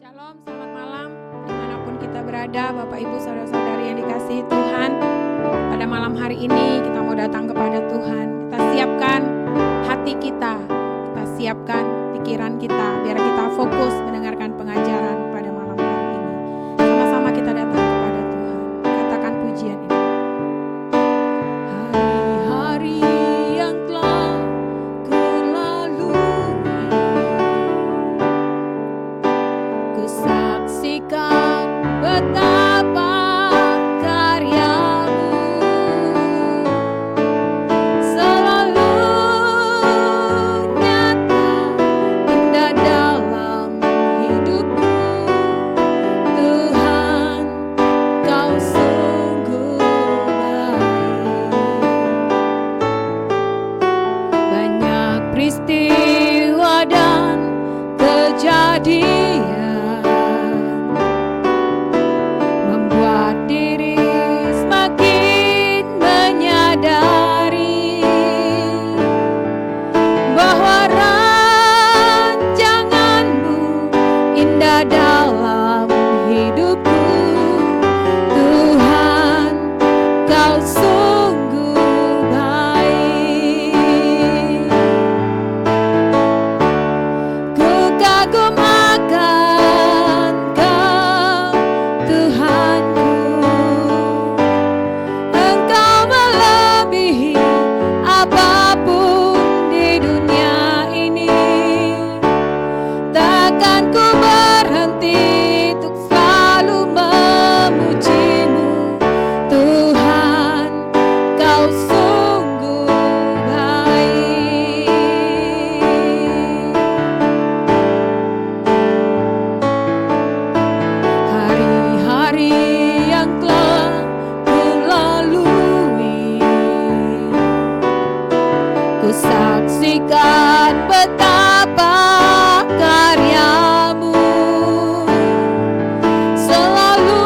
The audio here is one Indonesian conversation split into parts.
Shalom, selamat malam dimanapun kita berada, Bapak Ibu Saudara-saudari yang dikasihi Tuhan. Pada malam hari ini kita mau datang kepada Tuhan. Kita siapkan hati kita siapkan pikiran kita, biar kita fokus mendengarkan pengajaran pada malam hari ini. Sama-sama kita datang kepada Tuhan. Katakan pujian ini. Hari-hari yang telah saksikan betapa karyamu selalu nyata indah dalam hidupku. Tuhan, Kau sungguh baik. Banyak peristiwa dan kejadian dalam hidupku. Tuhan, Kau sungguh baik. Ku kagum akan Kau, Tuhanku. Engkau melebihi apapun di dunia ini. Takkan ku berhenti untuk selalu memujimu. Tuhan, Kau sungguh baik. Hari-hari yang telah ku lalui, ku saksikan betapa karyamu selalu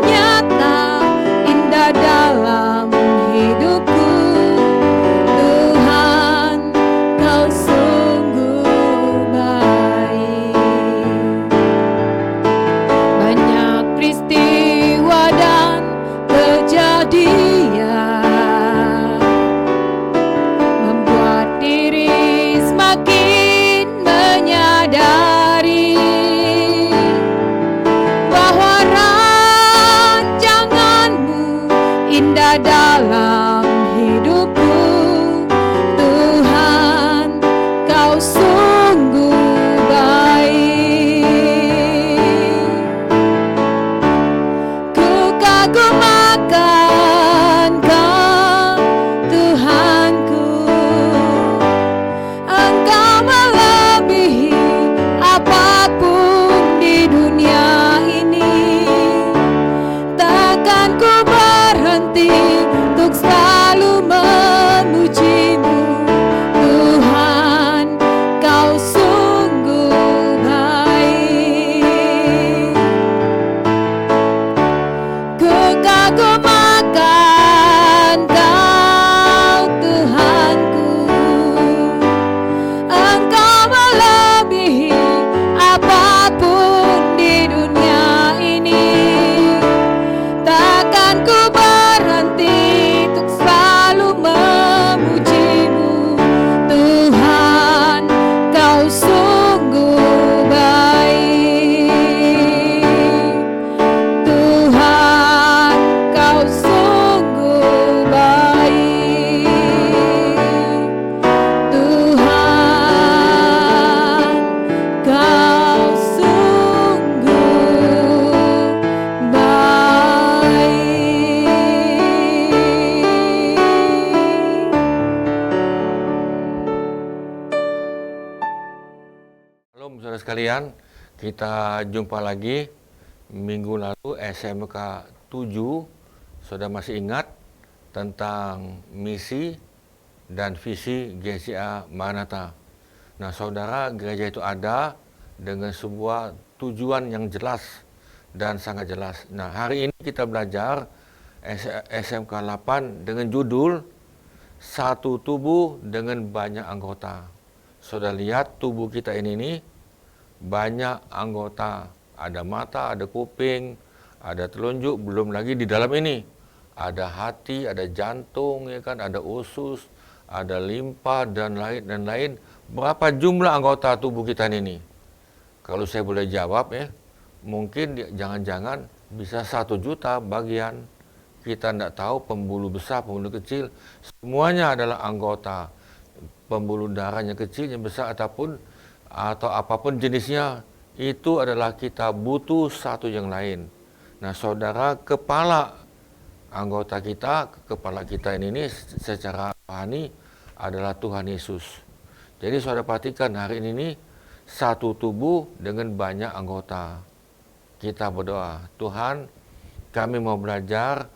nyata indah dalam hidupku. Tuhan, Kau sungguh baik. Banyak peristiwa dan kejadian membuat diri semakin menyadari bahwa rancangan-Mu indah dalam hidupku. Tuhan, Kau sungguh baik. Ku kagum akan Kau, Tuhanku. Engkau melebihi apapun di dunia ini. Takkan ku berhenti untuk selalu memujimu. Tuhan, Kau sungguh baik. Ku kagum akan Kau, Tuhanku. Engkau melebihi apapun di dunia ini. Takkan ku berhenti untuk selalu memujimu. Tuhan, Kau sungguh baik. Tuhan, Kau sungguh baik. Tuhan, Kau sungguh baik. Halo saudara sekalian, kita jumpa lagi. Minggu lalu SMK 7, saudara masih ingat tentang misi dan visi GCA Maranatha. Nah saudara, gereja itu ada dengan sebuah tujuan yang jelas dan sangat jelas. Nah hari ini kita belajar SMK 8 dengan judul Satu Tubuh dengan Banyak Anggota. Saudara lihat tubuh kita ini banyak anggota. Ada mata, ada kuping, ada telunjuk, belum lagi di dalam ini. Ada hati, ada jantung, ya kan, ada usus, ada limpa, dan lain. Berapa jumlah anggota tubuh kita ini? Kalau saya boleh jawab ya, mungkin jangan-jangan bisa 1 juta bagian. Kita tidak tahu pembuluh besar, pembuluh kecil, semuanya adalah anggota. Pembuluh darahnya kecilnya besar atau apapun jenisnya, itu adalah kita butuh satu yang lain. Nah, saudara, kepala kita ini secara rohani adalah Tuhan Yesus. Jadi saudara perhatikan hari ini satu tubuh dengan banyak anggota. Kita berdoa, Tuhan, kami mau belajar,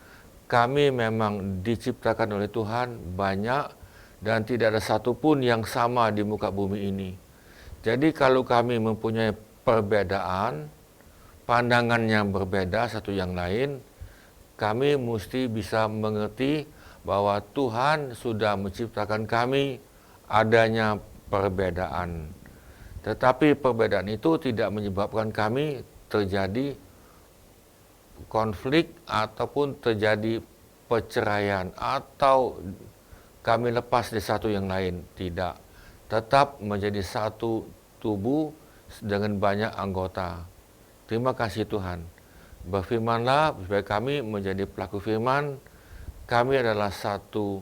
kami memang diciptakan oleh Tuhan banyak dan tidak ada satupun yang sama di muka bumi ini. Jadi kalau kami mempunyai perbedaan, pandangan yang berbeda satu yang lain, kami mesti bisa mengerti bahwa Tuhan sudah menciptakan kami adanya perbedaan. Tetapi perbedaan itu tidak menyebabkan kami terjadi konflik ataupun terjadi perceraian atau kami lepas dari satu yang lain. Tidak. Tetap menjadi satu tubuh dengan banyak anggota. Terima kasih Tuhan. Berfirmanlah supaya kami menjadi pelaku firman. Kami adalah satu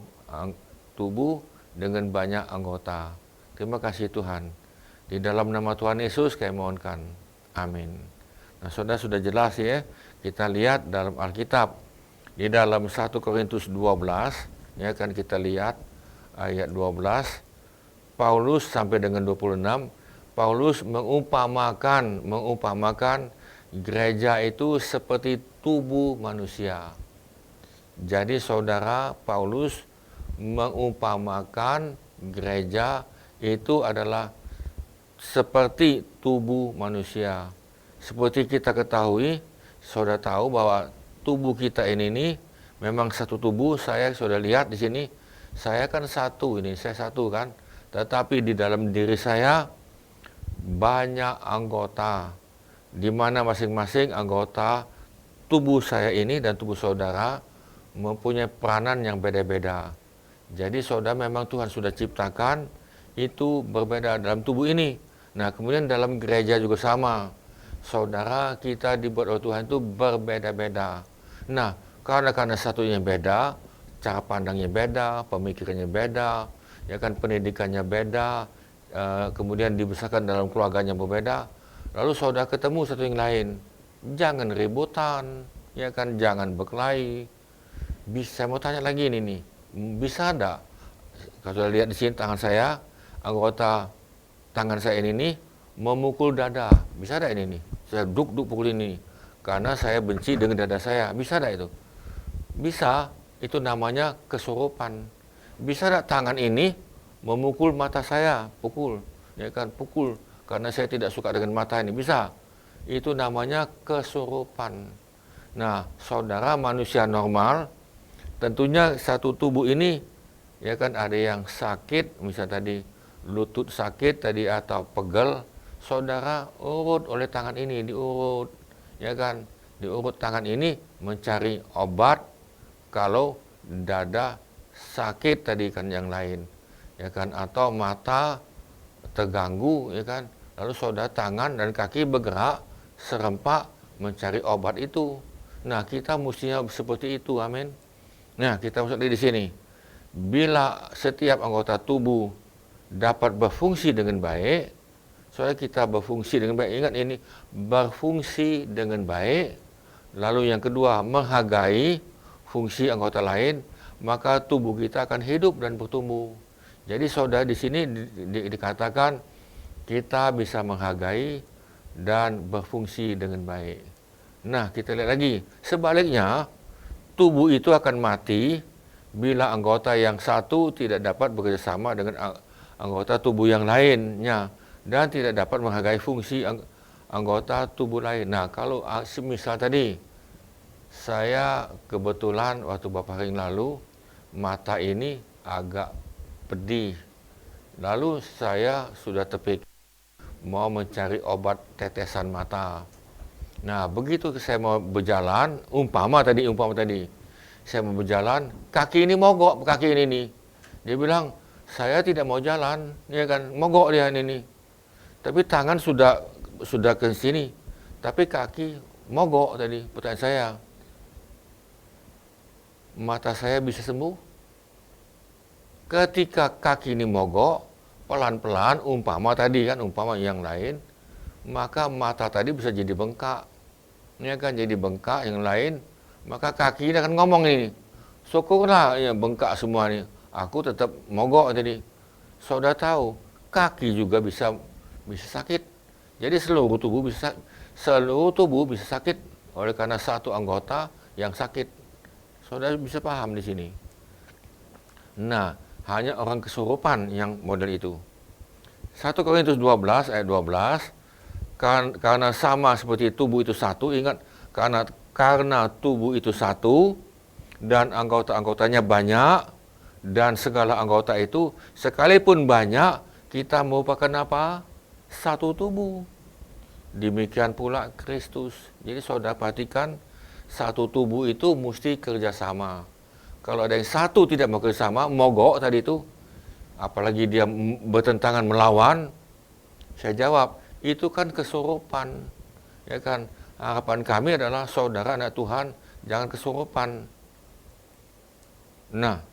tubuh dengan banyak anggota. Terima kasih Tuhan. Di dalam nama Tuhan Yesus kami mohonkan. Amin. Nah, saudara sudah jelas ya. Kita lihat dalam Alkitab. Di dalam 1 Korintus 12, ya kan kita lihat ayat 12. Paulus sampai dengan 26, Paulus mengumpamakan gereja itu seperti tubuh manusia. Jadi saudara, Paulus mengumpamakan gereja itu adalah seperti tubuh manusia. Seperti kita ketahui, saudara tahu bahwa tubuh kita ini memang satu tubuh. Saya sudah lihat di sini, saya kan satu ini, saya satu kan. Tetapi di dalam diri saya banyak anggota, di mana masing-masing anggota tubuh saya ini dan tubuh saudara mempunyai peranan yang beda-beda. Jadi saudara, memang Tuhan sudah ciptakan itu berbeda dalam tubuh ini. Nah, kemudian dalam gereja juga sama. Saudara, kita dibuat oleh Tuhan itu berbeda-beda. Nah, karena satunya beda, cara pandangnya beda, pemikirannya beda, ya kan, pendidikannya beda, kemudian dibesarkan dalam keluarganya berbeda. Lalu saudara ketemu satu yang lain, jangan ributan, ya kan, jangan berkelahi. Saya mau tanya lagi ini nih, bisa ada? Kalau sudah lihat di sini tangan saya, anggota tangan saya ini nih memukul dada, bisa ada ini nih? Saya duk pukul ini, karena saya benci dengan dada saya, bisa ada itu? Bisa, itu namanya kesurupan. Bisa ada tangan ini memukul mata saya, pukul, ya kan, pukul, karena saya tidak suka dengan mata ini, bisa. Itu namanya kesurupan. Nah, saudara, manusia normal, tentunya satu tubuh ini, ya kan, ada yang sakit, misalnya tadi lutut sakit tadi atau pegel, saudara urut oleh tangan ini, diurut, ya kan, diurut tangan ini mencari obat kalau dada sakit tadi kan yang lain, ya kan, atau mata terganggu, ya kan, lalu saudara tangan dan kaki bergerak serempak mencari obat itu. Nah, kita mestinya seperti itu, amin. Nah, kita masuk di sini. Bila setiap anggota tubuh dapat berfungsi dengan baik, soalnya kita berfungsi dengan baik, ingat ini, berfungsi dengan baik, lalu yang kedua menghargai fungsi anggota lain, maka tubuh kita akan hidup dan bertumbuh. Jadi saudara, di sini dikatakan kita bisa menghargai dan berfungsi dengan baik. Nah, kita lihat lagi, sebaliknya tubuh itu akan mati bila anggota yang satu tidak dapat bekerjasama dengan anggota tubuh yang lainnya dan tidak dapat menghargai fungsi anggota tubuh lain. Nah, kalau semisal tadi saya kebetulan waktu beberapa hari lalu mata ini agak pedih, lalu saya sudah terpikir mau mencari obat tetesan mata. Nah, begitu saya mau berjalan, umpama tadi, saya mau berjalan, kaki ini mogok, kaki ini nih. Dia bilang, saya tidak mau jalan, ya kan, mogok dia ini. Tapi tangan sudah ke sini, tapi kaki mogok tadi. Pertanyaan saya, mata saya bisa sembuh? Ketika kaki ini mogok, pelan-pelan, umpama yang lain, maka mata tadi bisa jadi bengkak. Ini akan jadi bengkak yang lain, maka kaki ini akan ngomong ini, syukurlah ya bengkak semua nih, aku tetap mogok tadi. Saudara tahu, kaki juga bisa sakit. Jadi seluruh tubuh bisa sakit oleh karena satu anggota yang sakit. Saudara bisa paham di sini. Nah, hanya orang kesurupan yang model itu. 1 Korintus 12 ayat 12, karena sama seperti tubuh itu satu, ingat, karena tubuh itu satu dan anggota-anggotanya banyak, dan segala anggota itu sekalipun banyak, kita merupakan apa? Satu tubuh. Demikian pula Kristus. Jadi saudara perhatikan, satu tubuh itu mesti kerjasama. Kalau ada yang satu tidak mau kerjasama, mogok tadi itu, apalagi dia bertentangan melawan, saya jawab, itu kan kesurupan, ya kan. Harapan kami adalah saudara anak Tuhan jangan kesurupan. Nah,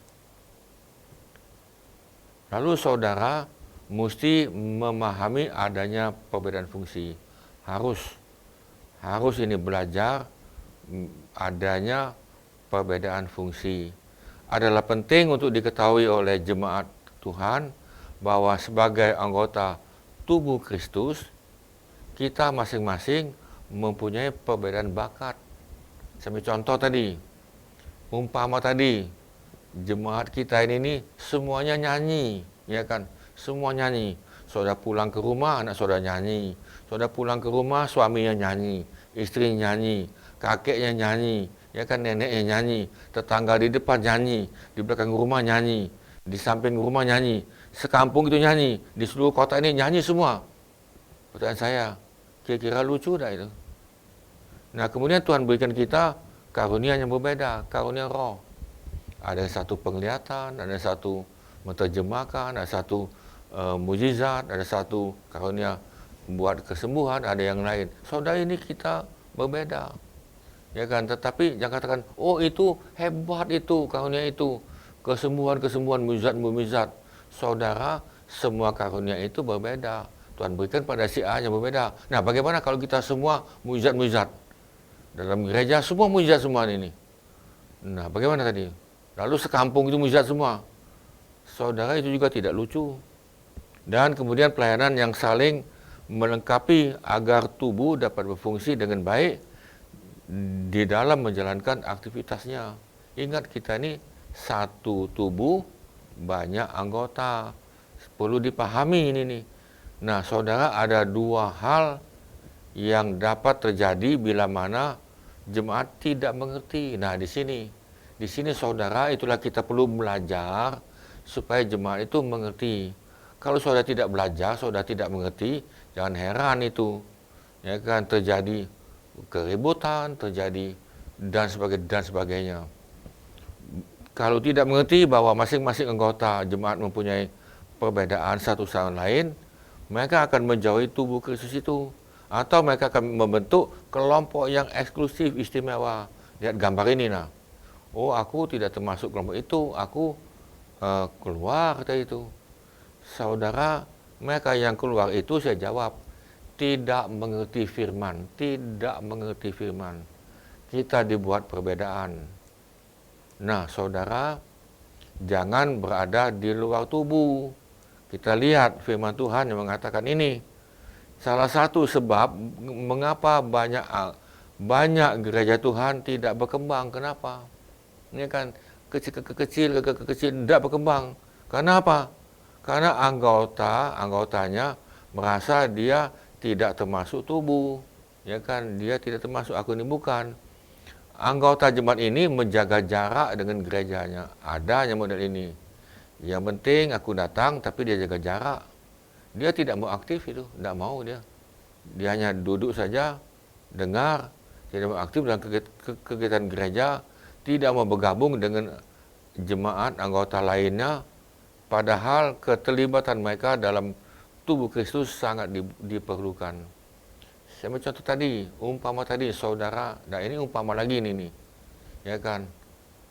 lalu saudara mesti memahami adanya perbedaan fungsi. Harus ini belajar adanya perbedaan fungsi. Adalah penting untuk diketahui oleh jemaat Tuhan bahwa sebagai anggota tubuh Kristus, kita masing-masing mempunyai perbedaan bakat. Sebagai contoh tadi, umpama tadi, jemaat kita ini semuanya nyanyi, ya kan? Semua nyanyi. Saudara pulang ke rumah, anak saudara nyanyi. Saudara pulang ke rumah, suaminya nyanyi, istri nyanyi, kakeknya nyanyi, ya kan, neneknya nyanyi, tetangga di depan nyanyi, di belakang rumah nyanyi, di samping rumah nyanyi, sekampung itu nyanyi, di seluruh kota ini nyanyi semua. Pertanyaan saya, kira-kira lucu dah itu? Nah, kemudian Tuhan berikan kita karunia yang berbeda, karunia roh. Ada satu penglihatan, ada satu menerjemahkan, ada satu mujizat, ada satu karunia buat kesembuhan, ada yang lain. Saudara, ini kita berbeda. Ya kan, tetapi jangan katakan, oh itu hebat itu, karunia itu, kesembuhan, mujizat. Saudara, semua karunia itu berbeda. Tuhan berikan pada si A yang berbeda. Nah, bagaimana kalau kita semua mujizat? Dalam gereja semua mujizat semua ini. Nah, bagaimana tadi? Lalu sekampung itu mujizat semua. Saudara, itu juga tidak lucu. Dan kemudian pelayanan yang saling melengkapi agar tubuh dapat berfungsi dengan baik di dalam menjalankan aktivitasnya. Ingat, kita ini satu tubuh, banyak anggota. Perlu dipahami ini nih. Nah, saudara, ada dua hal yang dapat terjadi bila mana jemaat tidak mengerti. Nah, di sini saudara, itulah kita perlu belajar supaya jemaat itu mengerti. Kalau saudara tidak belajar, saudara tidak mengerti, jangan heran itu, ya kan, terjadi keributan, terjadi dan sebagainya. Kalau tidak mengerti bahwa masing-masing anggota jemaat mempunyai perbedaan satu sama lain, mereka akan menjauhi tubuh Kristus itu. Atau mereka akan membentuk kelompok yang eksklusif, istimewa. Lihat gambar ini, nah. Oh, aku tidak termasuk kelompok itu, aku keluar kata itu. Saudara, mereka yang keluar itu, saya jawab, tidak mengerti firman. Kita dibuat perbedaan. Nah, saudara, jangan berada di luar tubuh. Kita lihat firman Tuhan yang mengatakan ini. Salah satu sebab mengapa banyak gereja Tuhan tidak berkembang. Kenapa? Ini kan kecil tidak berkembang. Kenapa? Karena anggotanya merasa dia tidak termasuk tubuh. Ya kan, dia tidak termasuk, aku ini bukan. Anggota jemaat ini menjaga jarak dengan gerejanya. Ada yang model ini. Yang penting aku datang, tapi dia jaga jarak. Dia tidak mau aktif itu, tidak mau dia. Dia hanya duduk saja, dengar, tidak mau aktif dalam kegiatan gereja, tidak mau bergabung dengan jemaat anggota lainnya, padahal keterlibatan mereka dalam tubuh Kristus sangat diperlukan. Saya ambil contoh tadi, umpama tadi saudara, nah ini umpama lagi ini nih, ya kan,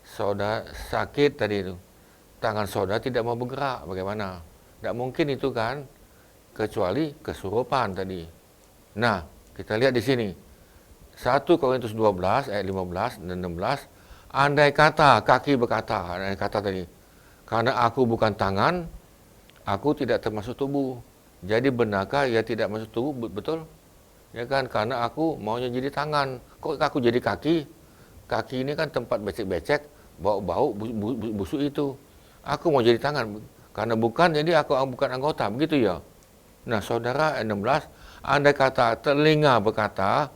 saudara sakit tadi itu, tangan saudara tidak mau bergerak, bagaimana? Tidak mungkin itu kan, kecuali kesurupan tadi. Nah, kita lihat di sini. 1 Korintus 12 ayat 15 dan 16, andai kata kaki berkata, andai kata tadi, karena aku bukan tangan, aku tidak termasuk tubuh. Jadi benarkah ia tidak masuk tubuh? Betul? Ya kan, karena aku maunya jadi tangan. Kok aku jadi kaki? Kaki ini kan tempat becek-becek, bau-bau busuk itu. Aku mau jadi tangan, karena bukan, jadi aku bukan anggota, begitu ya. Nah, saudara, ayat 16, andai kata telinga berkata,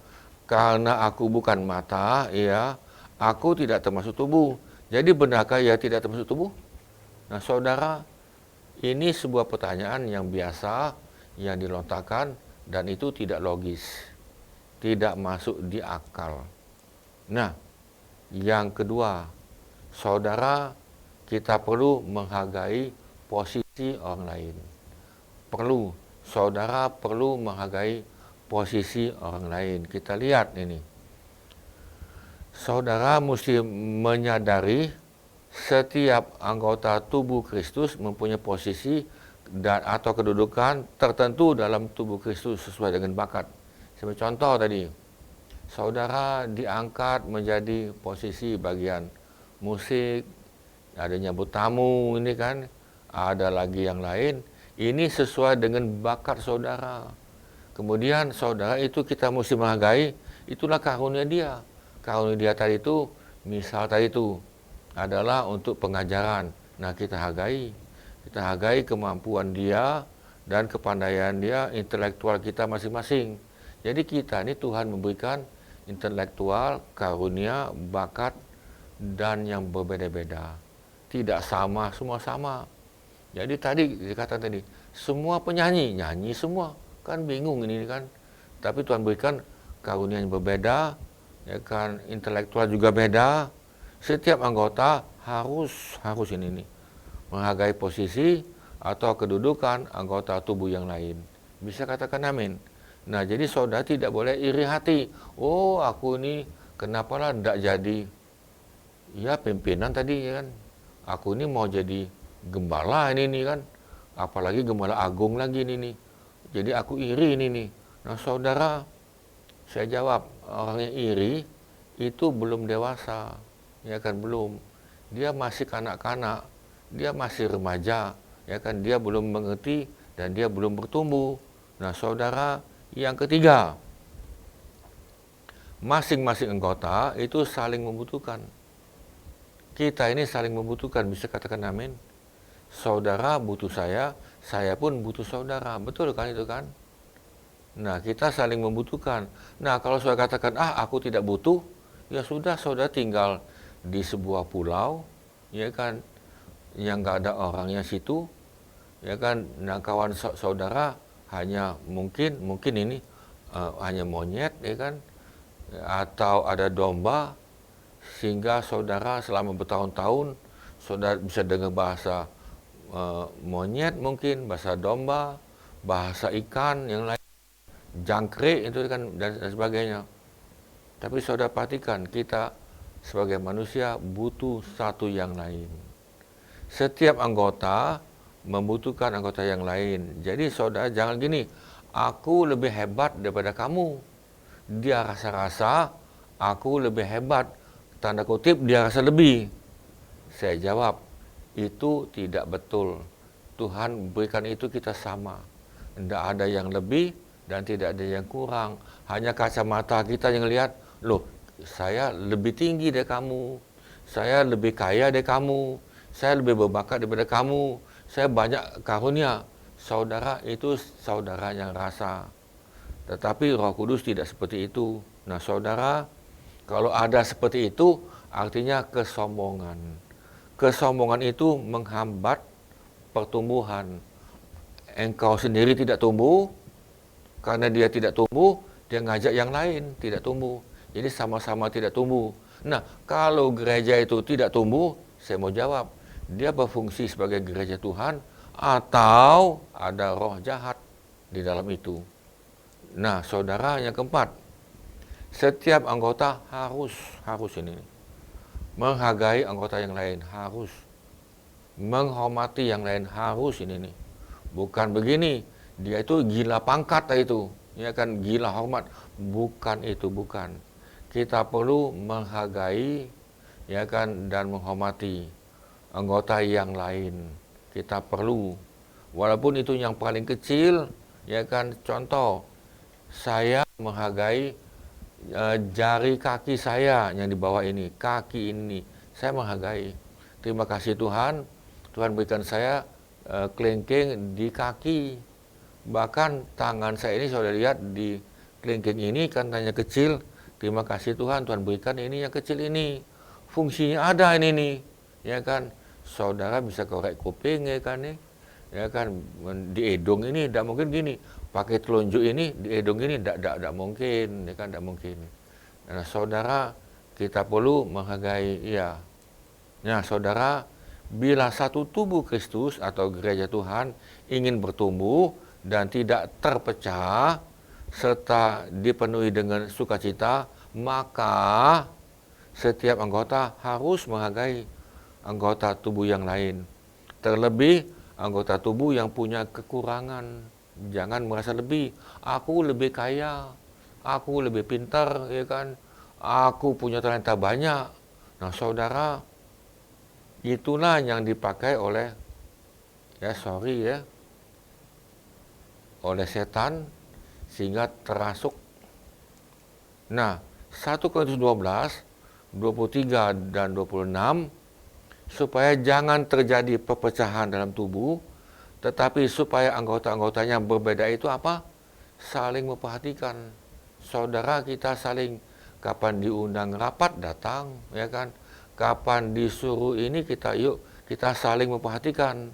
karena aku bukan mata, ya, aku tidak termasuk tubuh. Jadi benarkah ia tidak termasuk tubuh? Nah, saudara, ini sebuah pertanyaan yang biasa, yang dilontarkan, dan itu tidak logis, tidak masuk di akal. Nah, yang kedua, saudara, kita perlu menghargai posisi orang lain. Saudara perlu menghargai posisi orang lain. Kita lihat ini. Saudara mesti menyadari setiap anggota tubuh Kristus mempunyai posisi dan atau kedudukan tertentu dalam tubuh Kristus sesuai dengan bakat. Sebagai contoh tadi, saudara diangkat menjadi posisi bagian musik, ada nyambut tamu ini kan, ada lagi yang lain. Ini sesuai dengan bakat saudara. Kemudian saudara itu kita mesti menghargai, itulah karunia dia. Karunia dia tadi itu, misal tadi itu adalah untuk pengajaran. Nah, kita hargai. Kita hargai kemampuan dia dan kepandaian dia, intelektual kita masing-masing. Jadi kita ini Tuhan memberikan intelektual, karunia, bakat, dan yang berbeda-beda. Tidak sama, semua sama. Jadi tadi dikatakan tadi, semua penyanyi, nyanyi semua. Kan bingung ini kan. Tapi Tuhan berikan karunia yang berbeda, ya kan, intelektual juga beda. Setiap anggota harus ini nih, menghargai posisi atau kedudukan anggota tubuh yang lain. Bisa katakan amin. Nah, jadi saudara tidak boleh iri hati. Oh, aku ini kenapalah tidak jadi ya pimpinan tadi ya kan. Aku ini mau jadi gembala ini kan. Apalagi gembala agung lagi ini nih. Jadi aku iri ini nih. Nah, saudara, saya jawab, orang yang iri itu belum dewasa. Ya kan, belum. Dia masih kanak-kanak, dia masih remaja, ya kan, dia belum mengerti dan dia belum bertumbuh. Nah, saudara, yang ketiga, masing-masing anggota itu saling membutuhkan. Kita ini saling membutuhkan, bisa katakan amin. Saudara butuh saya pun butuh saudara. Betul kan itu kan? Nah, kita saling membutuhkan. Nah, kalau saya katakan, aku tidak butuh, ya sudah, saudara tinggal di sebuah pulau, ya kan, yang nggak ada orangnya situ, ya kan. Nah, kawan saudara hanya mungkin ini hanya monyet, ya kan, atau ada domba, sehingga saudara selama bertahun-tahun saudara bisa dengar bahasa monyet, mungkin bahasa domba, bahasa ikan yang lain, jangkrik itu kan, dan sebagainya. Tapi saudara perhatikan, kita sebagai manusia butuh satu yang lain. Setiap anggota membutuhkan anggota yang lain. Jadi saudara jangan gini, aku lebih hebat daripada kamu. Dia rasa-rasa aku lebih hebat, tanda kutip dia rasa lebih. Saya jawab, itu tidak betul. Tuhan berikan itu kita sama. Tidak ada yang lebih dan tidak ada yang kurang. Hanya kacamata kita yang lihat, loh, saya lebih tinggi dari kamu, saya lebih kaya dari kamu, saya lebih berbakat daripada kamu, saya banyak karunia. Saudara itu saudara yang rasa. Tetapi Roh Kudus tidak seperti itu. Nah, saudara, kalau ada seperti itu, artinya kesombongan. Kesombongan itu menghambat pertumbuhan. engkau sendiri tidak tumbuh, karena dia tidak tumbuh, dia ngajak yang lain tidak tumbuh. Jadi sama-sama tidak tumbuh. Nah, kalau gereja itu tidak tumbuh, saya mau jawab, dia berfungsi sebagai gereja Tuhan atau ada roh jahat di dalam itu. Nah, saudara, yang keempat, setiap anggota harus ini menghargai anggota yang lain, harus menghormati yang lain, harus ini nih. Bukan begini, dia itu gila pangkat itu, ya kan, gila hormat. Bukan itu, bukan. Kita perlu menghargai, ya kan, dan menghormati anggota yang lain. Kita perlu, walaupun itu yang paling kecil, ya kan. Contoh, saya menghargai jari kaki saya yang di bawah ini, kaki ini, saya menghargai. Terima kasih Tuhan, Tuhan berikan saya kelingking di kaki. Bahkan tangan saya ini saudara lihat di kelingking ini kan hanya kecil. Terima kasih Tuhan, Tuhan berikan ini yang kecil ini. Fungsinya ada ini nih, ya kan. Saudara bisa korek kuping, ya kan nih. Ya kan, di hidung ini tidak mungkin gini. Pakai telunjuk ini di hidung ini tidak mungkin, ya kan, tidak mungkin. Nah, saudara, kita perlu menghargai, ya. Nah, saudara, bila satu tubuh Kristus atau gereja Tuhan ingin bertumbuh dan tidak terpecah serta dipenuhi dengan sukacita, maka setiap anggota harus menghargai anggota tubuh yang lain. Terlebih anggota tubuh yang punya kekurangan. Jangan merasa lebih. Aku lebih kaya, aku lebih pintar, ya kan? Aku punya talenta banyak. Nah, saudara, itulah yang dipakai oleh oleh setan sehingga terasuk. Nah, 1 Korintus 12, 23 dan 26, supaya jangan terjadi perpecahan dalam tubuh, tetapi supaya anggota-anggotanya berbeda itu apa? Saling memperhatikan. Saudara, kita saling, kapan diundang rapat datang, ya kan? Kapan disuruh ini kita saling memperhatikan.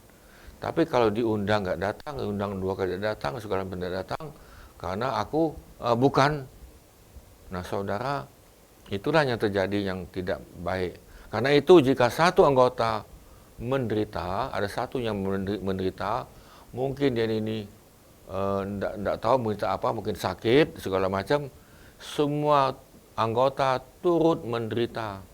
Tapi kalau diundang nggak datang, diundang 2 kali datang, sekali tidak datang, karena aku bukan. Nah, saudara, itulah yang terjadi yang tidak baik. Karena itu jika satu anggota menderita, ada satu yang menderita, mungkin dia ini tidak tahu menderita apa, mungkin sakit, segala macam, semua anggota turut menderita.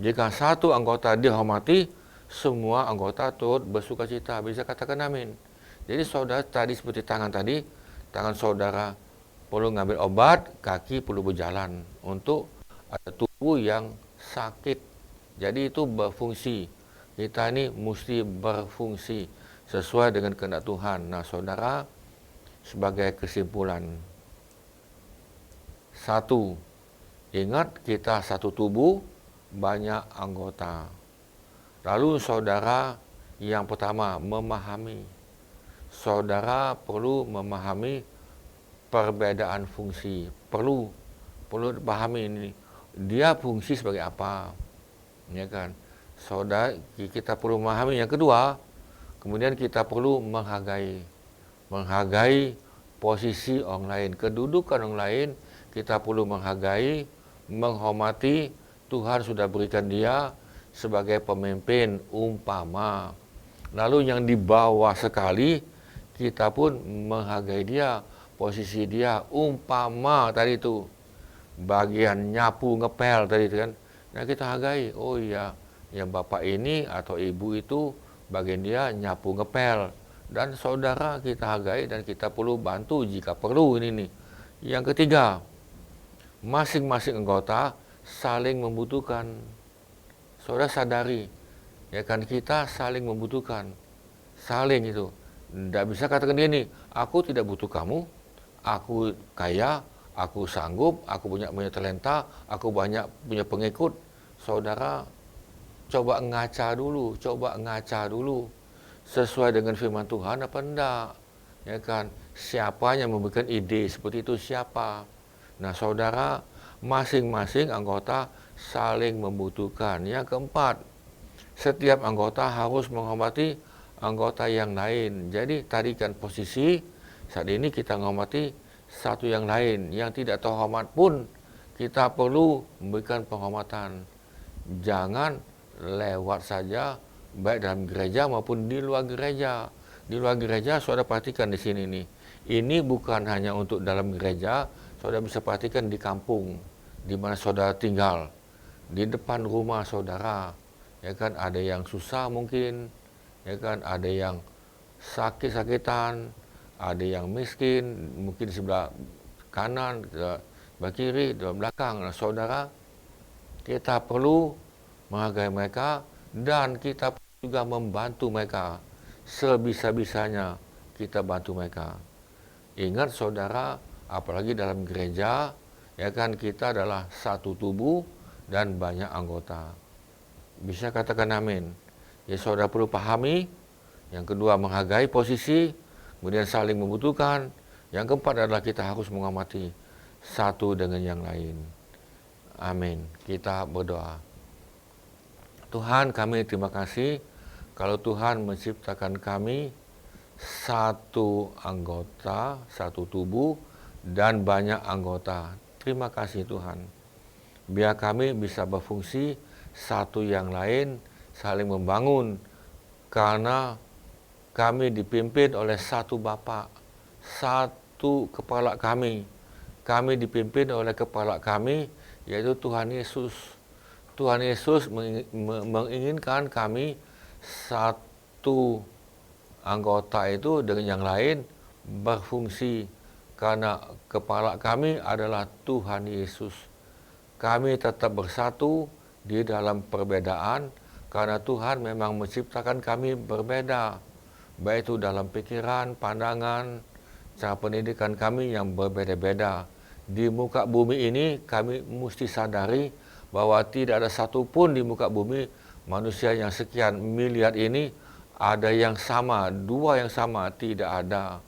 Jika satu anggota dihormati, semua anggota turut bersuka cita. Bisa katakan amin. Jadi saudara, tadi seperti tangan tadi, tangan saudara perlu ngambil obat, kaki perlu berjalan untuk ada tubuh yang sakit. Jadi itu berfungsi. Kita ini mesti berfungsi sesuai dengan kehendak Tuhan. Nah, saudara, sebagai kesimpulan, satu, ingat kita satu tubuh, banyak anggota. Lalu saudara, yang pertama, memahami. Saudara perlu memahami perbedaan fungsi. Perlu pahami ini. Dia fungsi sebagai apa? Ya kan? Saudara, kita perlu memahami. Yang kedua, kemudian kita perlu menghargai. Menghargai posisi orang lain, kedudukan orang lain, kita perlu menghargai, menghormati. Tuhan sudah berikan dia sebagai pemimpin umpama. Lalu yang di bawah sekali, kita pun menghargai dia, posisi dia umpama tadi itu. Bagian nyapu ngepel tadi itu kan. Nah, kita hargai, oh iya, yang bapak ini atau ibu itu bagian dia nyapu ngepel. Dan saudara kita hargai dan kita perlu bantu jika perlu ini nih. Yang ketiga, masing-masing anggota saling membutuhkan. Saudara sadari, ya kan, kita saling membutuhkan. Saling itu. Tidak bisa katakan gini, aku tidak butuh kamu, aku kaya, aku sanggup, aku punya talenta, aku banyak punya pengikut. Saudara, coba ngaca dulu. Sesuai dengan firman Tuhan apa enggak? Ya kan? Siapa yang memberikan ide seperti itu, siapa? Nah, saudara, masing-masing anggota saling membutuhkan. Yang keempat, setiap anggota harus menghormati anggota yang lain. Jadi tadikan posisi, saat ini kita menghormati satu yang lain. Yang tidak terhormat pun kita perlu memberikan penghormatan. Jangan lewat saja, baik dalam gereja maupun di luar gereja. Di luar gereja, saudara perhatikan di sini nih. Ini bukan hanya untuk dalam gereja, saudara bisa perhatikan di kampung, di mana saudara tinggal, di depan rumah saudara, ya kan, ada yang susah mungkin, ya kan, ada yang sakit-sakitan, ada yang miskin, mungkin di sebelah kanan, sebelah kiri, di belakang. Nah, saudara, kita perlu menghargai mereka dan kita juga membantu mereka. Sebisa-bisanya kita bantu mereka. Ingat saudara, apalagi dalam gereja, ya kan, kita adalah satu tubuh dan banyak anggota. Bisa katakan amin. Ya, saudara perlu pahami. Yang kedua, menghargai posisi, kemudian saling membutuhkan. Yang keempat adalah kita harus menghormati satu dengan yang lain. Amin. Kita berdoa. Tuhan, kami terima kasih kalau Tuhan menciptakan kami satu anggota, satu tubuh, dan banyak anggota. Terima kasih Tuhan. Biar kami bisa berfungsi satu yang lain, saling membangun, karena kami dipimpin oleh satu Bapa, satu kepala kami. Kami dipimpin oleh kepala kami, yaitu Tuhan Yesus. Tuhan Yesus menginginkan kami satu anggota itu dengan yang lain berfungsi, karena kepala kami adalah Tuhan Yesus. Kami tetap bersatu di dalam perbedaan, karena Tuhan memang menciptakan kami berbeda, baik itu dalam pikiran, pandangan, cara pendidikan kami yang berbeda-beda. Di muka bumi ini kami mesti sadari bahwa tidak ada satupun di muka bumi manusia yang sekian miliar ini ada yang sama, dua yang sama, tidak ada.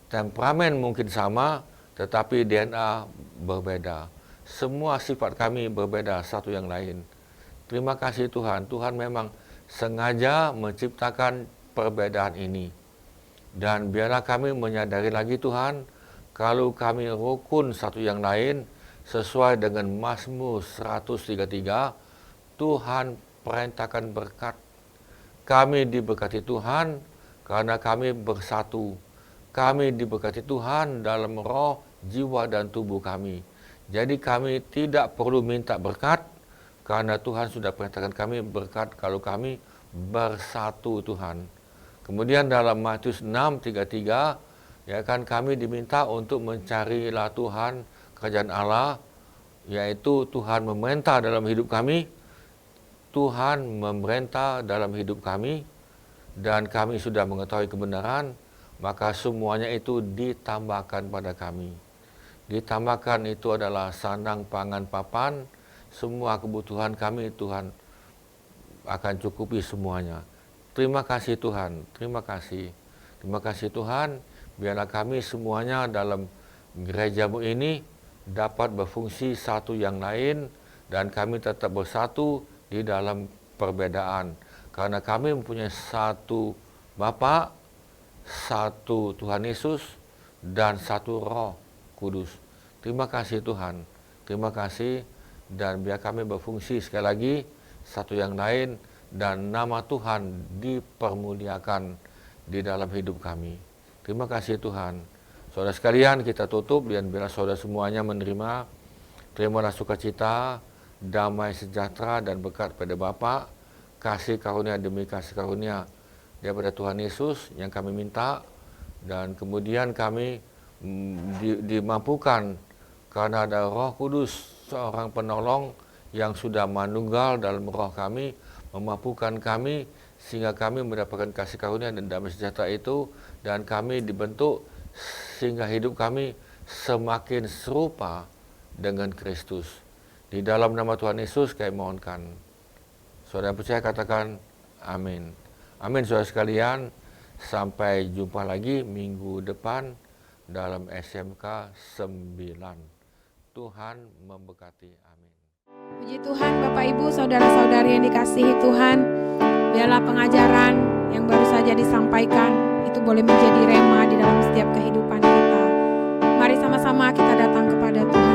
Temperamen mungkin sama, tetapi DNA berbeda. Semua sifat kami berbeda satu yang lain. Terima kasih Tuhan. Tuhan memang sengaja menciptakan perbedaan ini. Dan biarlah kami menyadari lagi Tuhan, kalau kami rukun satu yang lain, sesuai dengan Mazmur 133, Tuhan perintahkan berkat. Kami diberkati Tuhan karena kami bersatu. Kami diberkati Tuhan dalam roh, jiwa, dan tubuh kami. Jadi kami tidak perlu minta berkat, karena Tuhan sudah perintahkan kami berkat kalau kami bersatu Tuhan. Kemudian dalam Matius 6:33, ya kan, kami diminta untuk mencarilah Tuhan, kerajaan Allah, yaitu Tuhan memerintah dalam hidup kami. Tuhan memerintah dalam hidup kami, dan kami sudah mengetahui kebenaran, maka semuanya itu ditambahkan pada kami. Ditambahkan itu adalah sandang, pangan, papan, semua kebutuhan kami Tuhan akan cukupi semuanya. Terima kasih Tuhan, terima kasih. Terima kasih Tuhan, biarlah kami semuanya dalam gereja-Mu ini dapat berfungsi satu yang lain, dan kami tetap bersatu di dalam perbedaan. Karena kami mempunyai satu Bapa, satu Tuhan Yesus, dan satu Roh Kudus. Terima kasih Tuhan, terima kasih, dan biar kami berfungsi sekali lagi satu yang lain, dan nama Tuhan dipermuliakan di dalam hidup kami. Terima kasih Tuhan. Saudara sekalian, kita tutup, dan biarlah saudara semuanya menerima, terimalah sukacita, damai sejahtera dan berkat pada Bapa, kasih karunia demi kasih karunia daripada Tuhan Yesus yang kami minta, dan kemudian kami dimampukan karena ada Roh Kudus, seorang penolong yang sudah manunggal dalam roh kami, memampukan kami sehingga kami mendapatkan kasih karunia dan damai sejahtera itu, dan kami dibentuk sehingga hidup kami semakin serupa dengan Kristus. Di dalam nama Tuhan Yesus kami mohonkan. Saudara percaya katakan amin. Amin saudara sekalian. Sampai jumpa lagi minggu depan dalam SMK 9. Tuhan memberkati. Amin. Puji Tuhan Bapak Ibu Saudara-saudari yang dikasihi Tuhan. Biarlah pengajaran yang baru saja saja disampaikan, itu boleh menjadi rema di dalam setiap kehidupan kita. Mari sama-sama kita datang kepada Tuhan.